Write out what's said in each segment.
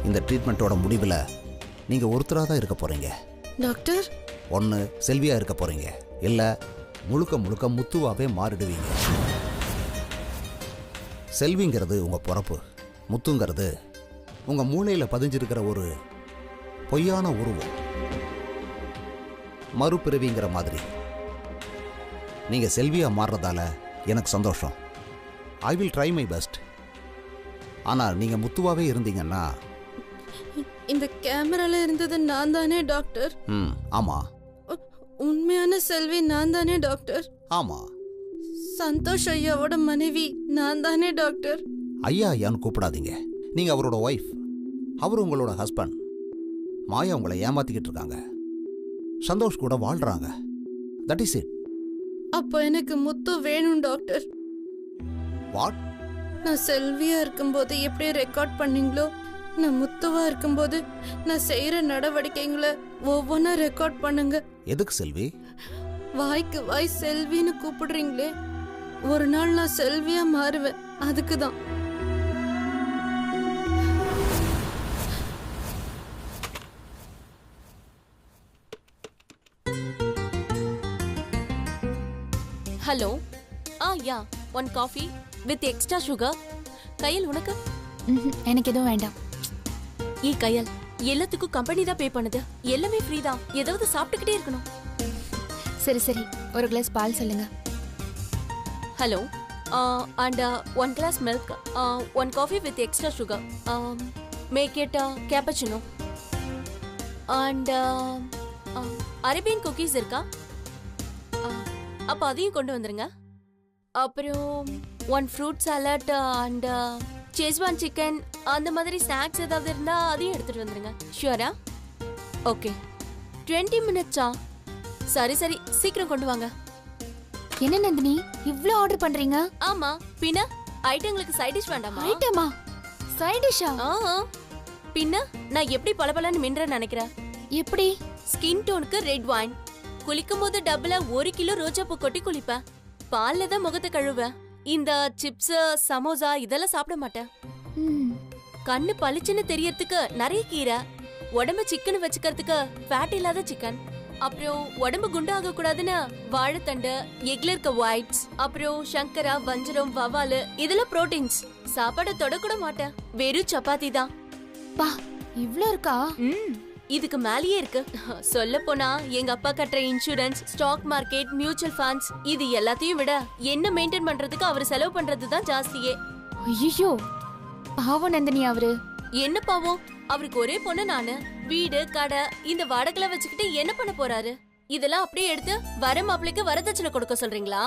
இந்த ட்ரீட்மெண்ட்டோட முடிவில் நீங்கள் ஒருத்தராக தான் இருக்க போகிறீங்க டாக்டர். ஒன்று செல்வியாக இருக்க போகிறீங்க, இல்லை முழுக்க முழுக்க முத்துவாகவே மாறிடுவீங்க. செல்விங்கிறது உங்கள் பிறப்பு, முத்துங்கிறது உங்கள் மூளையில் பதிஞ்சிருக்கிற ஒரு பொய்யான உருவம். மறுபிறவிங்கிற மாதிரி நீங்கள் செல்வியாக மாறுறதால எனக்கு சந்தோஷம். I will try my best. ஆனால் நீங்கள் முத்துவாகவே இருந்தீங்கன்னா. இந்த கேமரால இருந்தது நான் தானே டாக்டர்? ஆமாம். உண்மையான செல்வி நான் தானே டாக்டர்? ஆமாம். சந்தோஷ் ஐயாவோட மனைவி நான் தானே டாக்டர்? ஐயா ஐயான்னு கூப்பிடாதீங்க. நீங்கள் அவரோட ஒய்ஃப், அவர் உங்களோட ஹஸ்பண்ட். மாயா உங்களை ஏமாத்திக்கிட்டு இருக்காங்க, சந்தோஷ் கூட வாழ்றாங்க. That is it. அப்போ எனக்கு முத்து வேணும் டாக்டர். வாட்? நான் செல்வியா இருக்கும்போது எப்படி ரெக்கார்ட் பண்ணீங்களோ, நான் முத்துவா இருக்கும்போது நான் செய்யற நடவடிக்கைங்களை ஒவ்வொன்னா ரெக்கார்ட் பண்ணுங்க. எதுக்கு செல்வி? வாய்க்கு வாய் செல்வின்னு கூப்பிடுறீங்களே, ஒரு நாள் நான் செல்வியா மாறுவேன், அதுக்குதான். Hello. Yeah, 1 coffee with extra sugar. கையல் உனக்கு? எனக்கு எதுவும் வேண்டாம். கையல், எல்லாத்துக்கும் கம்பெனி தான் பே பண்ணுது, எல்லாமே ஃப்ரீ தான், ஏதாவது சாப்பிட்டுக்கிட்டே இருக்கணும். சரி சரி, ஒரு கிளாஸ் பால் சொல்லுங்க. Hello. And 1 glass milk, 1 coffee with extra sugar. Make it cappuccino. And Arabian cookies இருக்கா? அப்போ அதையும் கொண்டு வந்துருங்க. அப்புறம் 1 fruit salad and Schezwan chicken, அந்த மாதிரி ஸ்நாக்ஸ் ஏதாவது இருந்தா அதையும் எடுத்துட்டு வந்துருங்க. ஷூரா? ஓகே. 20 மினிட்ஸா? சரி சரி, சீக்கிரம் கொண்டு வாங்க. என்ன நந்தினி இவ்ளோ ஆர்டர் பண்றீங்க? ஆமா, பின்ன ஐட்டங்களுக்கு சைட் டிஷ் வேண்டாமா? ஐட்டமா? சைட் டிஷ்ஷா? பின்ன நான் எப்படி பளபளன்னு மின்றேன்னு நினைக்கிறேன்? எப்படி? ஸ்கின் டோனுக்கு ரெட் வைன், குளிக்கும் போது டபுளா 1 கிலோ ரோஜா பூ கொட்டி குளிப்பேன், பால்ல தான் முகத்தை கழுவேன். இந்த சிப்ஸ் சமோசா இதெல்லாம் சாப்பிட மாட்டேன். கண்ணு பளிச்சுன்னு தெரியறதுக்கு நிறைய கீரை, உடம்பு சிக்கன் வச்சுக்கிறதுக்கு ஃபேட் இல்லாத சிக்கன், அப்புறம் உடம்பு குண்டாக கூடாதுன்னு வாழைத்தண்டு, எக்ல இருக்க ஒயிட்ஸ், அப்புறம் சங்கரா, வஞ்சரம், வவாலு, இதெல்லாம் புரோட்டீன்ஸ். சாப்பாட தொடக்கூட மாட்டேன், வெறும் சப்பாத்தி தான். பா, இவ்ளோ இருக்கா? இதுக்கு மேலேயே இருக்கு. சொல்ல போனா எங்க அப்பா கட்டுற insurance, stock market, mutual funds, இது எல்லாத்தையும் விட என்ன மெயின்டைன் பண்றதுக்கு அவர் செலவு பண்றதுதான் ஜாஸ்தியே. ஐயோ, பாவம் நந்தினி அவரு. என்ன பாவம்? அவருக்கு ஒரே பொண்ணு நானு, வீடு கடை இந்த வாடகைல வச்சுக்கிட்டு என்ன பண்ண போறாரு? இதெல்லாம் அப்படியே எடுத்து வர மாப்பிளைக்கு வரதட்சணை கொடுக்க சொல்றீங்களா?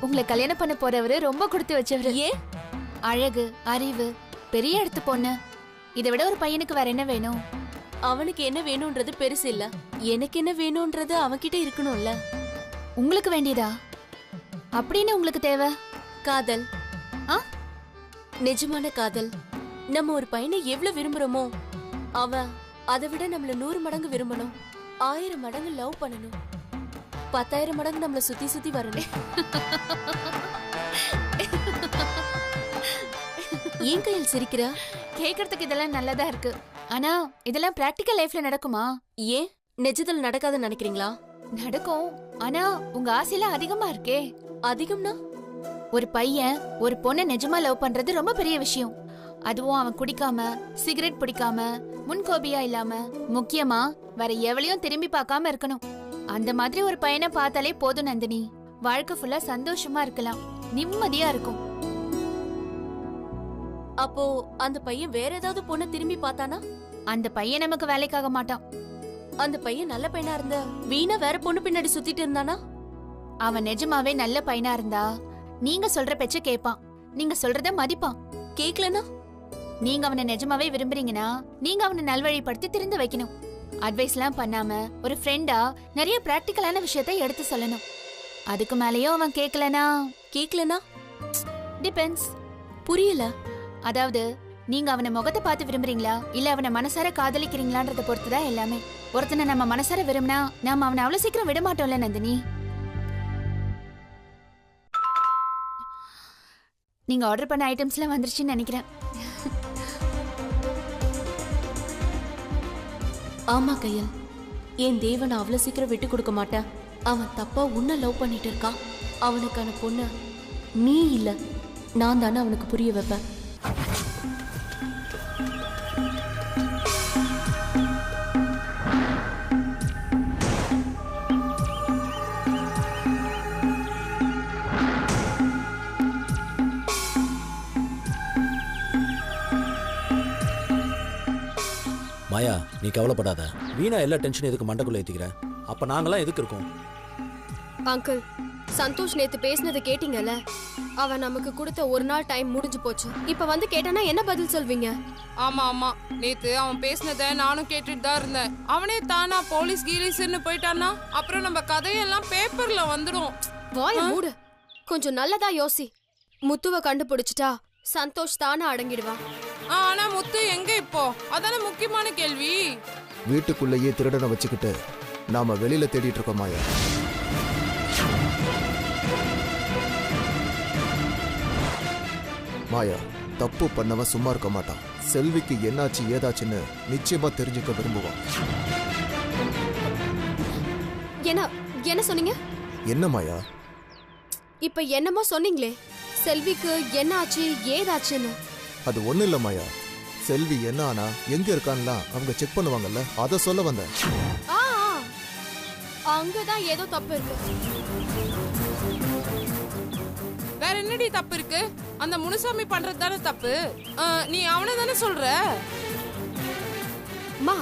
உங்களை கல்யாணம் பண்ண போறவரு ரொம்ப கொடுத்து வச்சவரு. ஏன்? அழகு, அறிவு, பெரிய இடத்து பொண்ணு, இதை விட ஒரு பையனுக்கு வேற என்ன வேணும்? அவனுக்கு என்ன வேணும்ன்றது பெருசு இல்ல, எனக்கு என்ன வேணும்ன்றது அவன்கிட்ட இருக்கணும்ல. உங்களுக்கு வேண்டியதா? அப்படின்னு உங்களுக்கு தேவை காதல். நிஜமான காதல். நம்ம ஒரு பையனை எவ்வளவு விரும்புறோமோ அவன் அதை விட நம்மள 100 மடங்கு விரும்பணும், 1000 மடங்கு லவ் பண்ணணும், 10,000 மடங்கு நம்மள சுத்தி சுத்தி வரணும். ஏன் கையில் சிரிக்கிற? கேக்குறதுக்கு இதெல்லாம் நல்லதா இருக்கு, ஆனா இதெல்லாம் பிராக்டிக்கல் லைஃப்ல நடக்குமா? ஏன் நிஜத்தில் நடக்காதுன்னு நினைக்கிறீங்களா? நடக்கும், ஆனா உங்க ஆசையெல்லாம் அதிகமா இருக்கே. அதிகம்னா? ஒரு பையன் ஒரு பொண்ணை நிஜமா லவ் பண்றது ரொம்ப பெரிய விஷயம். அதுவும் அவன் குடிக்காம, சிகரெட் பிடிக்காம, முன்கோபியா இல்லாம, முக்கியமா வேற எவளையும் திரும்பி பார்க்காம இருக்கணும். அந்த மாதிரி ஒரு பையனை பார்த்தாலே போதும் நந்தினி, வாழ்க்கை ஃபுல்லா சந்தோஷமா இருக்கலாம், நிம்மதியா இருக்கும். அப்போ அந்த பையன் வேற ஏதாவது பொண்ணை திரும்பி பார்த்தானா? அந்த பையன் நமக்கு வேலைக்காக மாட்டான். அந்த பையன் நல்ல பையனா இருந்தா வீணா வேற பொண்ணு பின்னாடி சுத்திட்டு இருந்தானா? அவன் நிஜமாவே நல்ல பையனா இருந்தா நீங்க சொல்ற பேச்ச கேட்பான், நீங்க சொல்றத மதிப்பான். கேக்கலனா? நீங்க அவனை நிஜமாவே விரும்புறீங்கன்னா நீங்க அவனை நல்வழிப்படுத்தி திருந்து வைக்கணும். அட்வைஸ்லாம் பண்ணாம ஒரு ஃப்ரெண்டா நிறைய பிராக்டிக்கலான விஷயத்தை எடுத்து சொல்லணும். அதுக்கு மேலயும் அவன் கேட்கலனா? டிபெண்ட்ஸ். புரியல. அதாவது நீங்க அவனை முகத்தை பார்த்து விரும்புறீங்களா இல்ல அவனை மனசார காதலிக்கிறீங்களான்றத பொறுத்துதான் எல்லாமே. ஒருத்தனை நம்ம மனசார விரும்பினா நாம அவனை அவ்வளவு சீக்கிரம் விட மாட்டோம்ல நந்தினி. நீங்க ஆர்டர் பண்ண ஐட்டம்ஸ்லாம் வந்துருச்சுன்னு நினைக்கிறேன். ஆமா கையல், என் தேவனை அவ்வளவு சீக்கிரம் விட்டு கொடுக்க மாட்டேன். அவன் தப்பா உன்னை லவ் பண்ணிட்டு இருக்கான். அவனுக்கான பொண்ணு நீ இல்ல, நான் தானே அவனுக்கு புரிய வைப்பேன். மாயா, நீ கவலைப்படாத. வீணா எல்லா டென்ஷன் எதுக்கு மண்டக்குள்ள ஏத்திக்கிற? அப்ப நாங்களாம் எதுக்கு இருக்கோம்? அங்கிள், சந்தோஷ் நேத்து பேசினதை கேட்டீங்கல்ல? அவன் நமக்கு கொடுத்த ஒரு நாள் டைம் முடிஞ்சு போச்சு. இப்ப வந்து கேட்டானா என்ன பதில் சொல்வீங்க? ஆமா ஆமா, நேத்து அவன் பேசினதை நானும் கேட்டுட்டு தான் இருந்தேன். அவனே தானா போலீஸ் கீலீஸ்ன்னு போயிட்டானா அப்புறம் நம்ம கதையெல்லாம் பேப்பர்ல வந்துடும். வாய மூடு. கொஞ்சம் நல்லதா யோசி. முத்துவை கண்டுபிடிச்சிட்டா சந்தோஷ் தானா அடங்கிடுவான். ஆனா முத்து எங்க இப்போ? அதான முக்கியமான கேள்வி. வீட்டுக்குள்ளேயே திருடனை வச்சுக்கிட்டு நாம வெளியில தேடிட்டு இருக்கோம் மாயா. மாயா, தப்பு பண்ணவன் சும்மா இருக்க மாட்டான். செல்விக்கு என்னாச்சு ஏதாச்சுன்னு நிச்சயமா தெரிஞ்சுக்க விரும்புவான். என்ன சொன்னீங்க? என்ன மாயா? இப்ப என்னமோ சொன்னீங்களே, செல்விக்கு என்ன ஆச்சு ஏதாச்சுன்னு. அது ஒண்ணு இல்ல மாயா. செல்வி என்ன ஆனா எங்க இருக்கான்லாம் அவங்க செக் பண்ணுவாங்கல்ல, அத சொல்ல வந்தேன். அங்கதான் ஏதோ தப்பு இருக்கு. வேற என்னடி தப்பு இருக்கு? அந்த முனுசாமி பண்றது தானே தப்பு. நீ அவனை தானே சொல்ற? மா,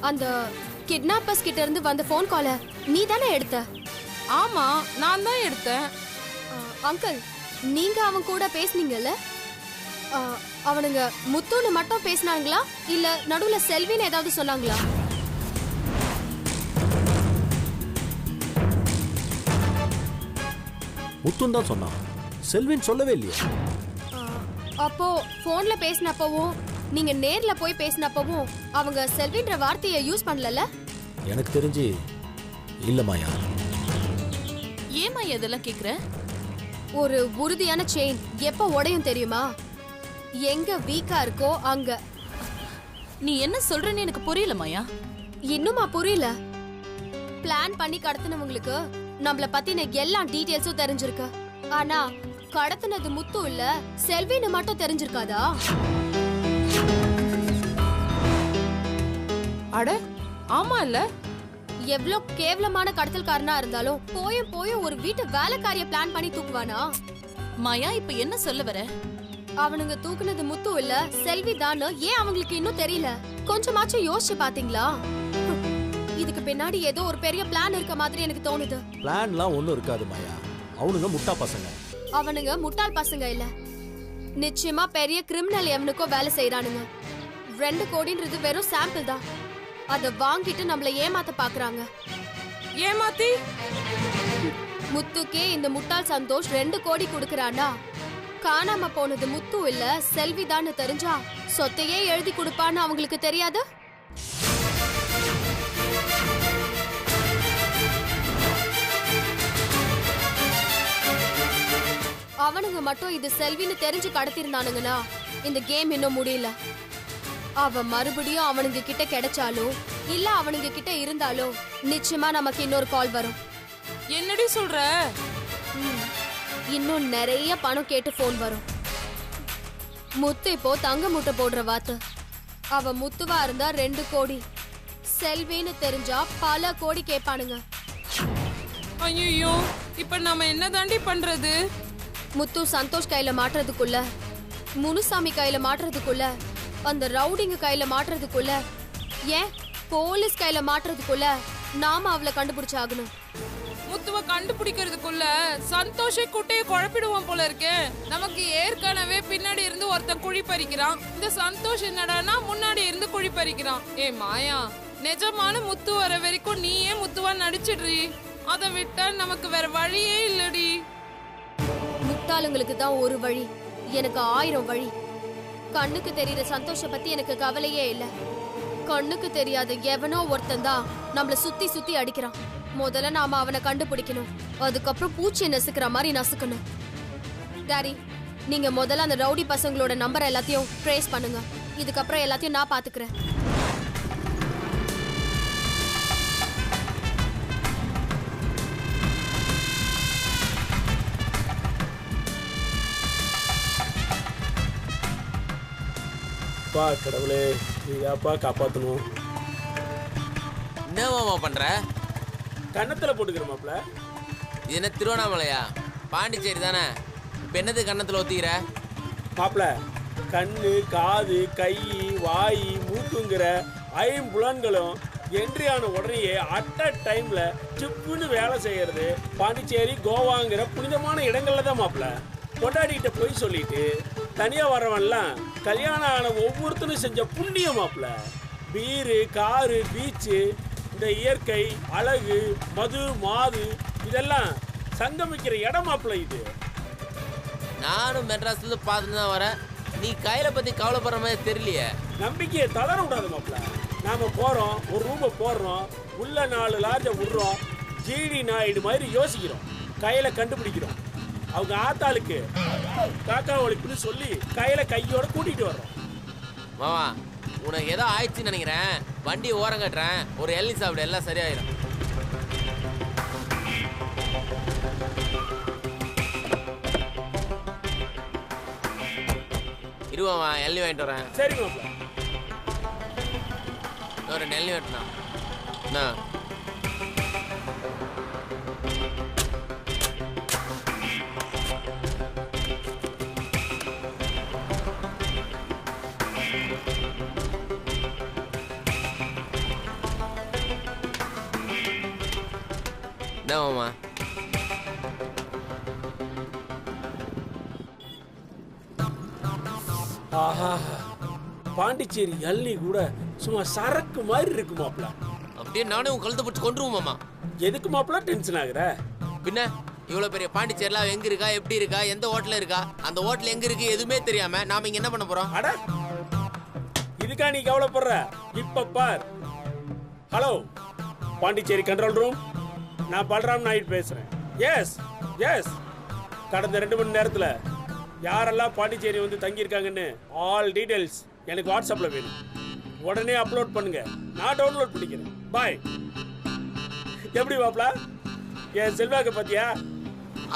அந்த கிட்னாப்பர்ஸ் கிட்ட இருந்து வந்த போன் காலை நீ தானே எடுத்த? ஆமா, நான் தான் எடுத்தேன். அங்கிள், நீங்க அவன் கூட பேசுனீங்கல்ல? அவனுங்க முத்துன்னு மட்டும் பேசினாங்களா இல்ல நடுவுல செல்வின்னு ஏதாவது சொன்னாங்களா? முத்துன்னு தான் சொன்னான், செல்வின் சொல்லவே இல்லையே. அப்போ போன்ல பேசினப்பவும் நீங்க நேர்ல போய் பேசினப்பவும் அவங்க செல்வின்ற வார்த்தையை யூஸ் பண்ணல? எனக்கு தெரிஞ்சு இல்ல மாயா. ஏமா இதெல்லாம் கேக்குற? ஒரு உறுதியான செயின் எப்ப உடையும் தெரியுமா? எங்க வீக்கா இருக்கோ அங்க. நீ என்ன சொல்றன்னு எனக்கு புரியல மாயா. இன்னுமா புரியல? பிளான் பண்ணி கடத்தினவங்களுக்கு நம்மள பத்தின எல்லா டீடைல்ஸும் தெரிஞ்சிருக்கு. ஆனா கடத்தினது முத்து இல்ல செல்வின்னு மட்டும் தெரிஞ்சிருக்காதா? அட ஆமா இல்ல. எவ்ளோ கேவலமான கடத்தல்காரனா இருந்தாலும் போய் ஒரு வீட்டு வேலைக்காரிய பிளான் பண்ணி தூக்குவானா? மாயா, இப்ப என்ன சொல்ல வர? அவனுங்க தூக்குனது முத்து இல்ல செல்வி தான் ஏன் அவங்களுக்கு இன்னும் தெரியல? கொஞ்சமாச்சும் யோசிச்சு பாத்தீங்களா? இதுக்கு பின்னாடி ஏதோ ஒரு பெரிய பிளான் இருக்க மாதிரி எனக்கு தோணுது. பிளான்லாம் ஒண்ணும் இருக்காது மாயா. அவனுங்க முட்டா பசங்க. அவனுங்க முட்டாள் பசங்க இல்ல, நிச்சயமா பெரிய கிரிமினல் எவனுக்கோ வேலை செய்யறானுங்க. 2 கோடின்றது வெறும் சாம்பிள் தான். அத வாங்கிட்டு நம்மள ஏமாத்த பாக்குறாங்க. ஏமாத்தி? முத்துக்கே இந்த முட்டாள் சந்தோஷ் 2 கோடி கொடுக்கறானா, காணாம போனது முத்து இல்ல செல்விதான்னு தெரிஞ்சா சொத்தையே எழுதி கொடுப்பான்னு அவங்களுக்கு தெரியாது? அவனுங்க மட்டும் இது செல்வின்னு தெரிஞ்சு கடத்திருந்தானுங்கன்னா இந்த கேம் இன்னும் முடியல. அவ மறுபடியும் அவனுங்க கிட்ட கிடைச்சாலும் இல்ல அவனுங்க கிட்ட இருந்தாலும் நிச்சயமா நமக்கு இன்னொரு கால் வரும். என்னடி சொல்ற? இன்னும் நிறைய பணம் கேட்டு போன் வரும். முத்து இப்போ தங்க மூட்டை போடுற வாத்து. அவ முத்துவா இருந்தா 2 கோடி, செல்வின்னு தெரிஞ்சா பல கோடி கேட்பானுங்க. ஐயோ, இப்ப நாம என்ன தாண்டி பண்றது? முத்து சந்தோஷ் கையில மாட்டுறதுக்குள்ள, முனுசாமி கையில மாட்டுறதுக்குள்ள, அந்த ரவுடிங்க கையில மாட்டுறதுக்குள்ள, ஏன் போலீஸ் கையில மாட்டுறதுக்குள்ள நாம அவளை கண்டுபிடிச்சாகணும். முத்துவ கண்டுபிடிக்கிறதுக்குள்ள சந்தோஷே குட்டையை குழப்பிடுவோம் போல இருக்கு. நமக்கு ஏற்கனவே பின்னாடி இருந்து ஒருத்தன் குழி பறிக்கிறான். இந்த சந்தோஷ் என்னடானா முன்னாடி இருந்து குழி பறிக்கிறான். மாயா, நிஜமான முத்து வர வரைக்கும் நீயே முத்துவா நடிச்சிடுறீ. அதை விட்டா நமக்கு வேற வழியே இல்லடி. முட்டாளுங்களுக்கு தான் ஒரு வழி, எனக்கு 1000 வழி. கண்ணுக்கு தெரியற சந்தோஷ பத்தி எனக்கு கவலையே இல்ல. கண்ணுக்கு தெரியாத எவனோ ஒருத்தன் தான் நம்மள சுத்தி சுத்தி அடிக்கிறான். முதல்ல நாம அவனை கண்டுபிடிக்கணும். அதுக்கப்புறம் பூச்சியை நசுக்கிற மாதிரி நசுக்கணும். டாடி, நீங்க முதல்ல அந்த ரவுடி பசங்களோட நம்பர் எல்லாத்தையும் ட்ரேஸ் பண்ணுங்க. இதுக்கப்புறம் எல்லாத்தையும் நான் பாத்துக்கிறேன். அப்பா கடவுளே, நீதாப்பா காப்பாற்றணும். என்ன மாமா பண்ற? கன்னத்தில் போட்டுக்கிற மாப்ள. இது என்ன திருவண்ணாமலையா? பாண்டிச்சேரி தானே. இப்போ என்னது கன்னத்தில் ஒத்திக்கிற? மாப்ள, கண்ணு, காது, கை, வாய், மூக்குங்கிற ஐம்புலன்களும் என்ட்ரி ஆன உடனேயே அட் அ டைம்ல சிப்புன்னு வேலை செய்யறது பாண்டிச்சேரி, கோவாங்கிற புனிதமான இடங்கள்ல தான் மாப்ள. கொண்டாடிக்கிட்ட போய் சொல்லிட்டு தனியா வரவன்லாம் கல்யாணம் ஆன ஒவ்வொருத்தரும் செஞ்ச புண்ணிய மாப்ள. பீரு, காரு, பீச்சு, இந்த இயற்கை அழகு, மது, மாது இதெல்லாம் சங்கமிக்கிற இடம் மாப்ள இது. நானும் மெட்ராஸ்ல பார்த்துட்டு தான் வரேன். நீ கையில பத்தி கவலைப்படுற மாதிரி தெரியலையே. நம்பிக்கையை தளர விடாது மாப்ள. நாம போறோம், ஒரு ரூமை போடுறோம், உள்ள 4 லாட்ஜை விடுறோம், ஜிடி நாயுடு மாதிரி யோசிக்கிறோம், கையில கண்டுபிடிக்கிறோம். அவங்க ஆத்தாளுக்கு காக்கா ஒழிப்புன்னு சொல்லி கையில கையோட கூட்டிட்டு வர்றோம். மாமா, உனக்கு ஏதோ ஆயிடுச்சுன்னு நினைக்கிறேன். வண்டி ஓரம் கட்டுறேன், ஒரு எள்ளி சாப்பிடு, எல்லாம் சரியாயிடும். இருவாமா, எள்ளி வாங்கிட்டு வரேன். சரி மாப்ள. ஒரு நெல்லி வெட்டினா என்ன? மாமா, ஆஹா, பாண்டிச்சேரி எள்ளி கூட சும்மா சரக்கு மாதிரி இருக்கு மாப்ள. அப்படியே நானே உன் கழுத்தை பிடிச்சி கொண்டுருவோம் மாமா. எதுக்கு மாப்ள டென்ஷன் ஆகுற? பின்ன இவ்வளவு பெரிய பாண்டிச்சேரிலாம் எங்க இருக்கா, எப்படி இருக்கா, எந்த ஹோட்டல்ல இருக்கா, அந்த ஹோட்டல் எங்க இருக்கு எதுவுமே தெரியாம நாம இங்க என்ன பண்ண போறோம்? அட, இதுக்கா நீ கவலைப்படுற? இப்ப பார். ஹலோ, பாண்டிச்சேரி கண்ட்ரோல் ரூம், நான் பல்ராம் நாயுடு பேசுறேன். எஸ் எஸ், கடந்த 2 மணி நேரத்துல யாரெல்லாம் பாண்டிச்சேரி வந்து தங்கியிருக்காங்கன்னு ஆல் டீடைல்ஸ் எனக்கு வாட்ஸ்அப்ல வேணும். உடனே அப்லோட் பண்ணுங்க, நான் டவுன்லோட் பண்ணிக்கிறேன். பாய். எப்படி மாப்ள, என் செல்வாக்க பாத்தியா?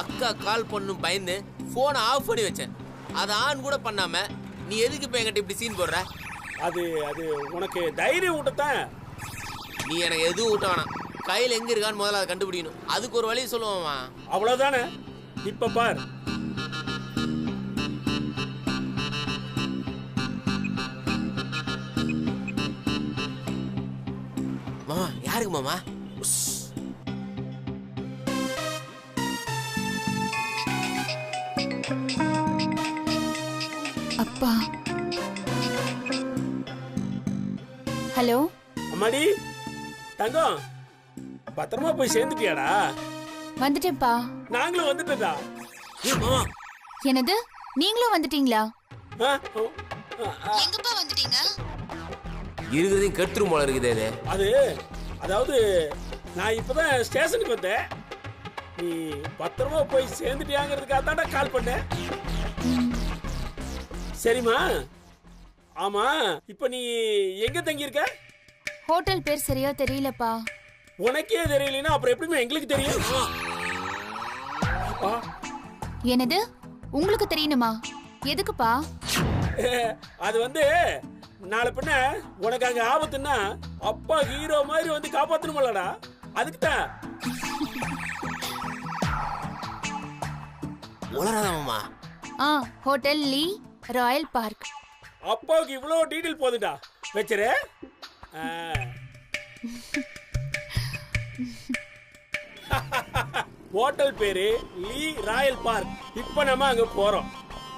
அக்கா கால் பண்ணும் பயந்து போனை ஆஃப் பண்ணி வச்சேன். அதை ஆன் கூட பண்ணாம நீ எதுக்கு இப்ப என்கிட்ட இப்படி சீன் போடுற? அது உனக்கு தைரியம் ஊட்டத்தான். நீ எனக்கு எதுவும் ஊட்ட வேணாம். கையில் எங்க இருக்கான்னு முதல்ல அதை கண்டுபிடிக்கணும். அதுக்கு ஒரு வழி சொல்லுவாமா. அவ்வளவுதானே? இப்ப பார். மாமா, யாருக்கு மாமா? அப்பா. ஹலோ அம்மாடி தங்கம், பத்திரமா போய் சேர்ந்துட்டியாடா? வந்துட்டேன்ப்பா. நாங்களும் வந்துட்டோம்டா. என்னது, நீங்களும் வந்துட்டீங்களா? எங்கப்பா வந்துட்டீங்க? இருக்கிறதையும் கெட்டுரும் போல இருக்குது. அதாவது நான் இப்பதான் ஸ்டேஷனுக்கு வந்தேன். நீ பத்திரமா போய் சேர்ந்துட்டியாங்கிறதுக்காக தான்டா கால் பண்ணேன். சரிம்மா. ஆமா, இப்ப நீ எங்க தங்கி இருக்க? ஹோட்டல் பேர் சரியா தெரியலப்பா. உனக்கே தெரியலனா அப்புறம் எப்படிமா எங்களுக்கு தெரியும்? என்னது, உங்களுக்கு தெரியணுமா? எதுக்குப்பா? அது நாளை பின்ன உனக்கு அங்க ஆபத்துன்னா அப்பா ஹீரோ மாதிரி வந்து காப்பாத்தணும்லடா, அதுக்குதான். உளறாதம்மா. ஹோட்டல் லீ ராயல் பார்க். அப்பாவுக்கு இவ்வளவு டீடைல் போதுடா. வச்சிரு. ஹோட்டல் பேரு லீ ராயல் பார்க். இப்ப நம்ம அங்க போறோம்.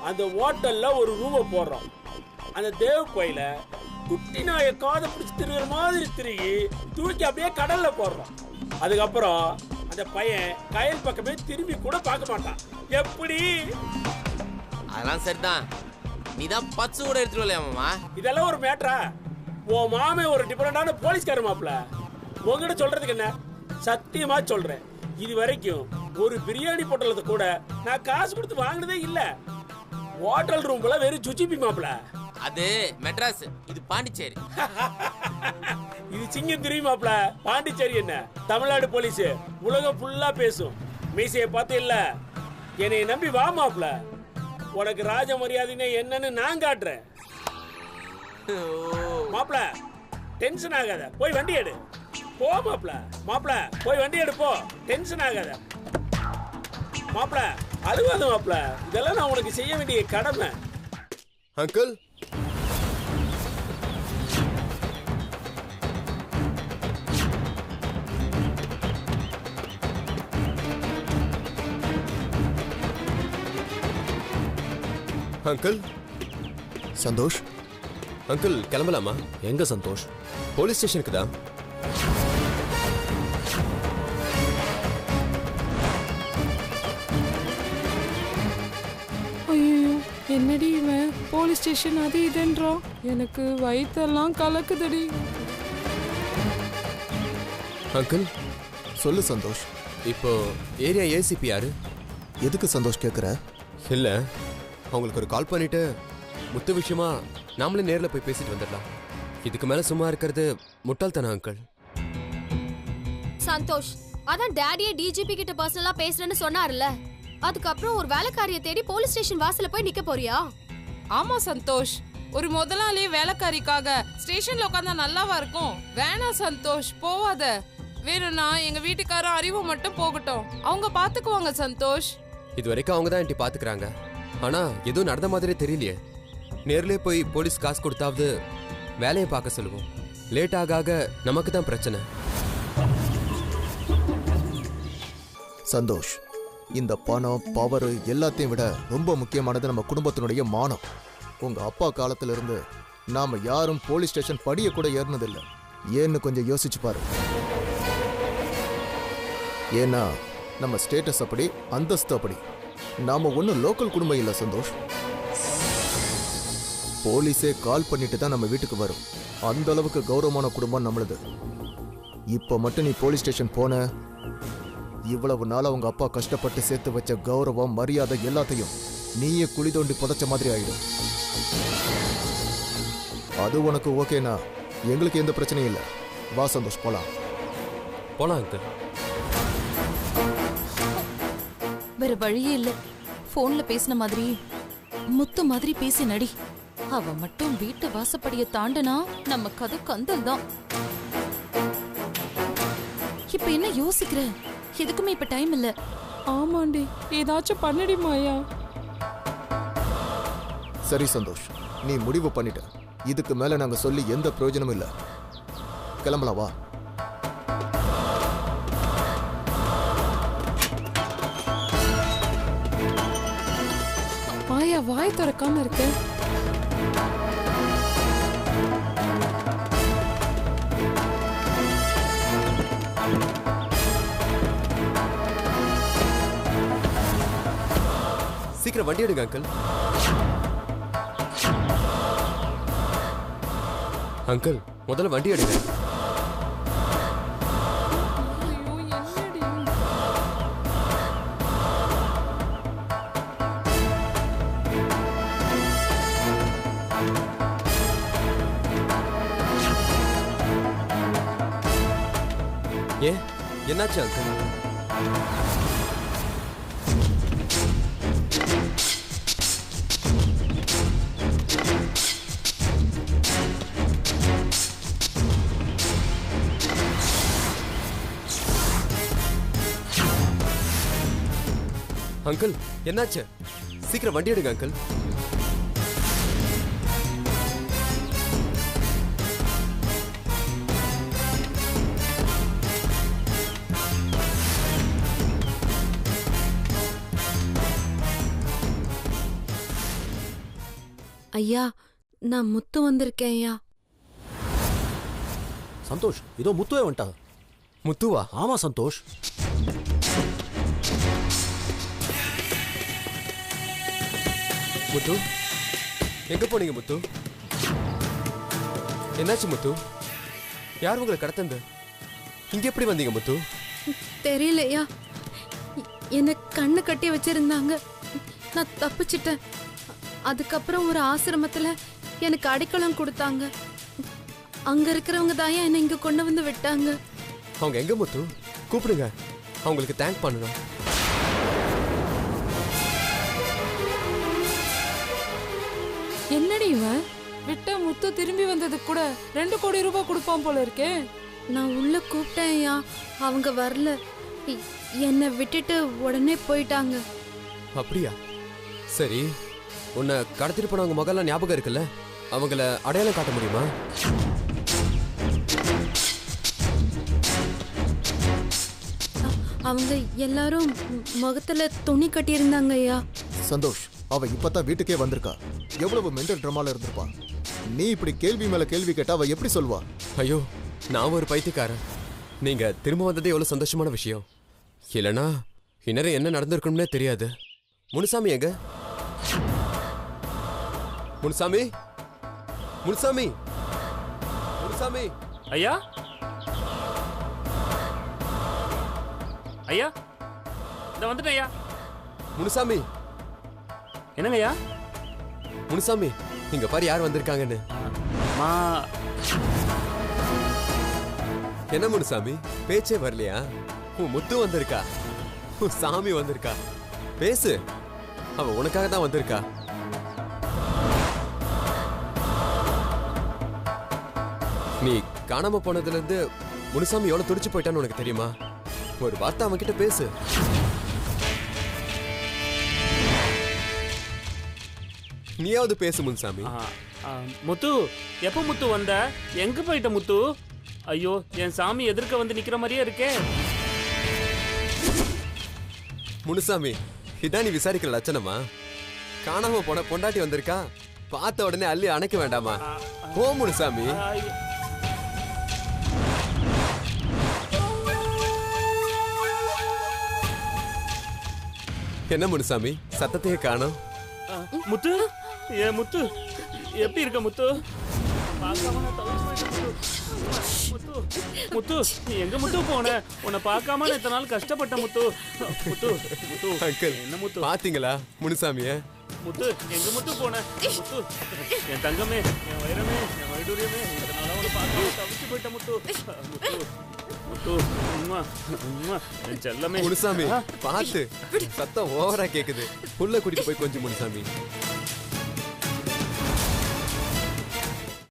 அந்த ஹோட்டல்ல ஒரு ரூமை போடுறோம். அந்த தேவ கோயில குட்டி நாயை காதை பிடிச்சி திருகிற மாதிரி திருகி தூக்கி அப்படியே கடல்ல போடுறோம். அதுக்கப்புறம் அந்த பையன் கயல் பக்கமே திரும்பி கூட பார்க்க மாட்டான். எப்படி? அதெல்லாம் சரிதான். நீ தான் பச்சு கூட எடுத்துட்டு வரலையா மாமா? இதெல்லாம் ஒரு மேட்டரா? உன் மாமே ஒரு டிஃபரெண்டான போலீஸ்கார மாப்ள. உங்ககிட்ட சொல்றதுக்கு என்ன? சத்தியமா சொல்றேன், இது வரைக்கும் ஒரு பிரியாணி பொட்டலத்தை கூட நான் காசு கொடுத்து வாங்கினதே இல்ல. ஹோட்டல் ரூம்ல வெறும் சுச்சிப்பி மாப்பிள. அது மெட்ராஸ், இது பாண்டிச்சேரி. இது சிங்கந்திரி மாப்பிள. பாண்டிச்சேரி என்ன, தமிழ்நாடு போலீஸ் உலகம் ஃபுல்லா பேசும். மீசையை பார்த்து இல்ல, என்னை நம்பி வா மாப்பிள. உனக்கு ராஜ மரியாதைன்னு என்னன்னு நான் காட்டுறேன். மாப்பிள டென்ஷன் ஆகாத, போய் வண்டி எடு. போ மாப்பிள. மாப்பிள போய் வண்டி எடு, போ. டென்ஷன் ஆகாத மாப்பிள. அழுவாத மாப்பிள, இதெல்லாம் நான் உனக்கு செய்ய வேண்டிய கடமை. Uncle, uncle. சந்தோஷ், அங்கிள் கிளம்பலாமா? எங்க சந்தோஷ்? போலீஸ் ஸ்டேஷனுக்கு தான். ஐயோ, என்னடி இவன் போலீஸ் ஸ்டேஷன் அது இதுன்றான். எனக்கு வயிற்றெல்லாம் கலக்குதடி. அங்கிள் சொல்லு சந்தோஷ். இப்போ ஏரியா ஏசிபி யாரு? எதுக்கு சந்தோஷ் கேட்குற? இல்ல, அவங்களுக்கு ஒரு கால் பண்ணிட்டு முத்து விஷயமா நாமளே நேர்ல போய் பேசிட்டு வந்துடலாம். இதுக்கு மேல சும்மா இருக்கிறது முட்டாள்தானா அங்கிள்? சந்தோஷ், அதான் டாடியே டிஜிபி கிட்ட பர்சனலா பேசுறேன்னு சொன்னார்ல, அதுக்கப்புறம் ஒரு வேலைக்காரியை தேடி போலீஸ் ஸ்டேஷன் வாசல்ல போய் நிக்க போறியா? ஆமா சந்தோஷ், ஒரு முதலாளி வேலைக்காரிக்காக ஸ்டேஷன்ல உட்காந்தா நல்லாவா இருக்கும்? வேணாம் சந்தோஷ், போவாத. வேணும்னா எங்க வீட்டுக்காரர் அறிவு மட்டும் போகட்டும், அவங்க பாத்துக்குவாங்க சந்தோஷ். இது வரைக்கும் அவங்க தான் என்கிட்ட பாத்துக்கிறாங்க. ஆனா எதுவும் நடந்த மாதிரியே தெரியலையே. நேர்லயே போய் போலீஸ் காசு கொடுத்தாவது வேலையை பார்க்க சொல்லுவோம். லேட் ஆக ஆக நமக்கு தான் பிரச்சனை. சந்தோஷ், இந்த பணம் பவர் எல்லாத்தையும் விட ரொம்ப முக்கியமானது நம்ம குடும்பத்தினுடைய மானம். உங்க அப்பா காலத்துல இருந்து நாம யாரும் போலீஸ் ஸ்டேஷன் படிய கூட ஏறினதில்லை. ஏன்னு கொஞ்சம் யோசிச்சு பாரு. ஏன்னா நம்ம ஸ்டேட்டஸ் அப்படி, அந்தஸ்து அப்படி. நாம ஒன்றும் லோக்கல் குடும்பம் இல்லை சந்தோஷ். போலீஸே கால் பண்ணிட்டு தான் நம்ம வீட்டுக்கு வரும். அந்த அளவுக்கு கௌரவமான குடும்பம் நம்மளுது. இப்போ மட்டும் நீ போலீஸ் ஸ்டேஷன் போன, இவ்வளவு நாள் அவங்க அப்பா கஷ்டப்பட்டு சேர்த்து வச்ச கௌரவம் மரியாதை எல்லாத்தையும் நீயே குழி தோண்டி புதைச்ச மாதிரி ஆயிடும். அது உனக்கு ஓகேனா எங்களுக்கு எந்த பிரச்சனையும் இல்லை. வா சந்தோஷ், போலாம். போலாம் அங்கிள். வேற வழியே இல்ல. போன்ல பேசின மாதிரி முத்து மாதிரி பேசி நடி. அவ மட்டும் வீட்டு வாசப்படிய தாண்டனா நம்ம கதை கந்தல் தான். இப்ப என்ன யோசிக்கிற? எதுக்குமே இப்ப டைம் இல்ல. ஆமாண்டி, ஏதாச்சும் பண்ணடி மாயா. சரி சந்தோஷ், நீ முடிவு பண்ணிட்ட. இதுக்கு மேல நாங்க சொல்லி எந்த பிரயோஜனமும் இல்லை. கிளம்பலாம், வா. மாயா, வாய் திறக்காம இருக்க. சீக்கிரம் வண்டி எடுங்க அங்கிள். அங்கிள் முதல்ல வண்டி எடுங்க. ஏன், என்னாச்சு அங்கிள்? அங்கிள் என்னாச்சு? சீக்கிரம் வண்டி எடுங்க அங்கிள். ஐயா, நான் முத்து வந்திருக்கேன் ஐயா. சந்தோஷ், இதோ முத்துவே வந்துட்டா. முத்துவா? ஆமா சந்தோஷ். முத்து, எங்க போனீங்க முத்து? என்னாச்சு முத்து? யார் உங்களை கடத்தந்து? இங்க எப்படி வந்தீங்க முத்து? தெரியலையா, என்ன கண்ணு கட்டி வச்சிருந்தாங்க. நான் தப்பிச்சிட்டேன். அதுக்கப்புறம் ஒரு ஆசிரமத்துல எனக்கு அடைக்கலம் கொடுத்தாங்க. அங்க இருக்கிறவங்க தான் என்னை இங்க கொண்டு வந்து விட்டாங்க. அவங்க எங்க முத்து? கூப்பிடுங்க, அவங்களுக்கு தேங்க் பண்ணணும். என்னடி இவன் விட்ட முத்து திரும்பி வந்ததுக்கு கூட 2 கோடி ரூபாய் கொடுப்பான் போல இருக்கே. நான் உள்ள கூப்பிட்டேன்யா, அவங்க வரல. என்னை விட்டுட்டு உடனே போயிட்டாங்க. அப்படியா? சரி, உன்னை கடத்திட்டு போனவங்க மகள்லாம் ஞாபகம் இருக்குல்ல? அவங்கள அடையாளம் காட்ட முடியுமா? அவங்க எல்லாரும் முகத்துல துணி கட்டியிருந்தாங்க ஐயா. சந்தோஷ், அவ இப்பதான் வீட்டுக்கே வந்திருக்கா. எவ்வளவு மென்டல் ட்ராமால இருந்திருப்பா. நீ இப்படி கேள்வி மேல கேள்வி கேட்டா அவ எப்படி சொல்வா? ஐயோ, நான் ஒரு பைத்தியக்காரன். நீங்க திரும்ப வந்ததே எவ்வளவு சந்தோஷமான விஷயம். இல்லனா இன்னும் என்ன நடந்திருக்கும்னே தெரியாது. முனுசாமி எங்க? முனுசாமி, முனுசாமி, முனுசாமி. ஐயா, ஐயா, இந்த வந்துட்டேன் ஐயா. முனுசாமி. என்னங்க ஐயா? முனுசாமி, இங்க பாரு யார் வந்திருக்காங்கன்னு. என்ன முனுசாமி, பேச்சே வரலையா? உன் முத்து வந்திருக்கா, உன் சாமி வந்திருக்கா. பேசு, அவ உனக்காக தான் வந்திருக்கா. நீ காணாம போனதுல இருந்து முனுசாமி எவ்வளவு துடிச்சு போயிட்டான்னு உனக்கு தெரியுமா? ஒரு வார்த்தை அவன் கிட்ட பேசு. நீயாவது பேசு முனுசாமி. முத்து, எப்ப முத்து வந்த? எங்க போயிட்ட முத்து? ஐயோ, என் சாமி எதிர்க்க வந்து நிக்கிற மாதிரியே இருக்கே. முனுசாமி, இதான் நீ விசாரிக்கிற லட்சணமா? காணாம போன பொண்டாட்டி வந்திருக்கா, பார்த்த உடனே அள்ளி அணைக்க வேண்டாமா? ஓ முனுசாமி. என்ன முனுசாமி, சத்தத்தையே காணோம்? முத்து, ஏ முத்து, எப்படி இருக்க முத்து? பார்க்காம நான் தவிச்சு போயிட்டேன் முத்து. முத்து, நீ எங்க முத்து போன? உன்னை பார்க்காம நான் இத்தனை நாள் கஷ்டப்பட்ட முத்து. முத்து, முத்து, அங்கிள், என்ன முத்து? பாத்தீங்களா முனுசாமிய? முத்து, எங்க முத்து போன? முத்து, என் தங்கமே, என் வைரமே, என் வைடூரியமே, இத்தனை நாளா உன்னை பார்க்காம தவிச்சு போயிட்ட முத்து. முத்து, முத்து, உம்மா, உம்மா, என் செல்லமே. முனுசாமி, பாத்து, சத்தம் ஓவரா கேக்குது. உள்ள கூட்டிட்டு போய் கொஞ்சம் முனுசாமி.